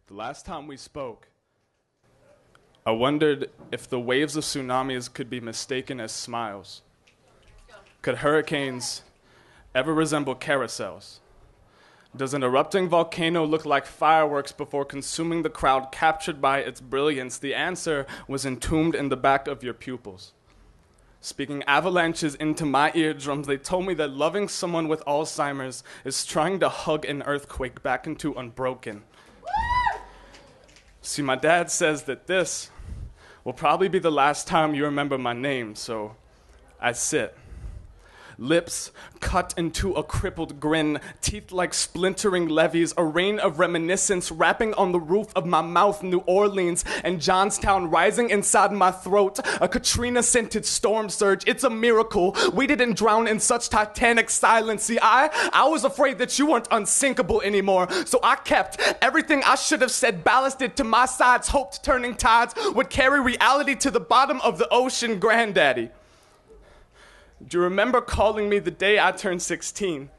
The last time we spoke, I wondered if the waves of tsunamis could be mistaken as smiles. Could hurricanes ever resemble carousels? Does an erupting volcano look like fireworks before consuming the crowd captured by its brilliance? The answer was entombed in the back of your pupils. Speaking avalanches into my eardrums, they told me that loving someone with Alzheimer's is trying to hug an earthquake back into unbroken. See, my dad says that this will probably be the last time you remember my name, so I sit. Lips cut into a crippled grin, teeth like splintering levees, a rain of reminiscence wrapping on the roof of my mouth, New Orleans and Johnstown rising inside my throat, a Katrina-scented storm surge. It's a miracle we didn't drown in such titanic silence. See, I was afraid that you weren't unsinkable anymore, so I kept everything I should have said ballasted to my sides, hoped turning tides would carry reality to the bottom of the ocean, granddaddy. Do you remember calling me the day I turned 16?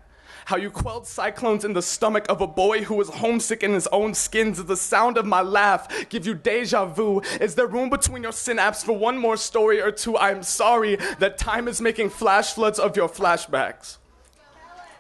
How you quelled cyclones in the stomach of a boy who was homesick in his own skin? Does the sound of my laugh give you deja vu? Is there room between your synapses for one more story or two? I'm sorry that time is making flash floods of your flashbacks.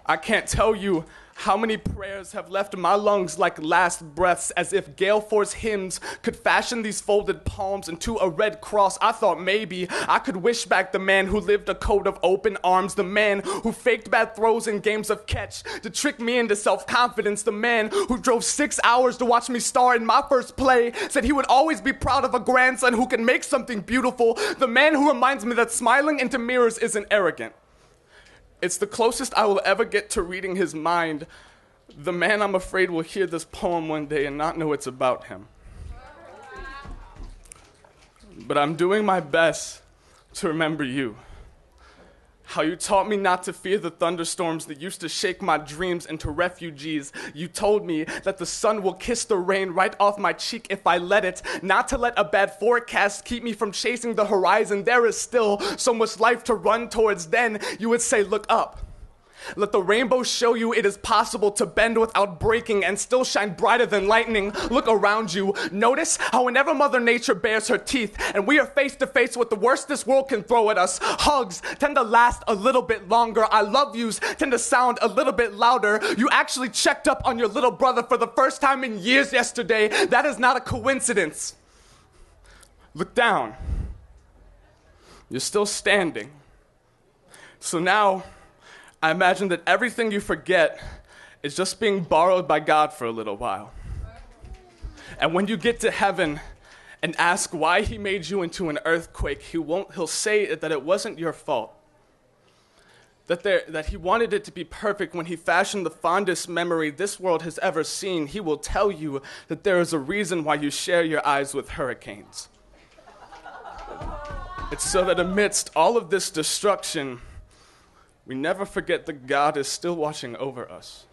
I can't tell you how many prayers have left my lungs like last breaths, as if gale force hymns could fashion these folded palms into a red cross. I thought maybe I could wish back the man who lived a code of open arms, the man who faked bad throws in games of catch to trick me into self-confidence, the man who drove 6 hours to watch me star in my first play, said he would always be proud of a grandson who can make something beautiful, the man who reminds me that smiling into mirrors isn't arrogant. It's the closest I will ever get to reading his mind. The man I'm afraid will hear this poem one day and not know it's about him. But I'm doing my best to remember you. How you taught me not to fear the thunderstorms that used to shake my dreams into refugees. You told me that the sun will kiss the rain right off my cheek if I let it, not to let a bad forecast keep me from chasing the horizon. There is still so much life to run towards. Then you would say, look up. Let the rainbow show you it is possible to bend without breaking and still shine brighter than lightning. Look around you. Notice how whenever Mother Nature bares her teeth and we are face to face with the worst this world can throw at us, hugs tend to last a little bit longer. I love yous tend to sound a little bit louder. You actually checked up on your little brother for the first time in years yesterday. That is not a coincidence. Look down. You're still standing. So now, I imagine that everything you forget is just being borrowed by God for a little while. And when you get to heaven and ask why he made you into an earthquake, he'll say that it wasn't your fault. That he wanted it to be perfect when he fashioned the fondest memory this world has ever seen. He will tell you that there is a reason why you share your eyes with hurricanes. It's so that amidst all of this destruction, we never forget that God is still watching over us.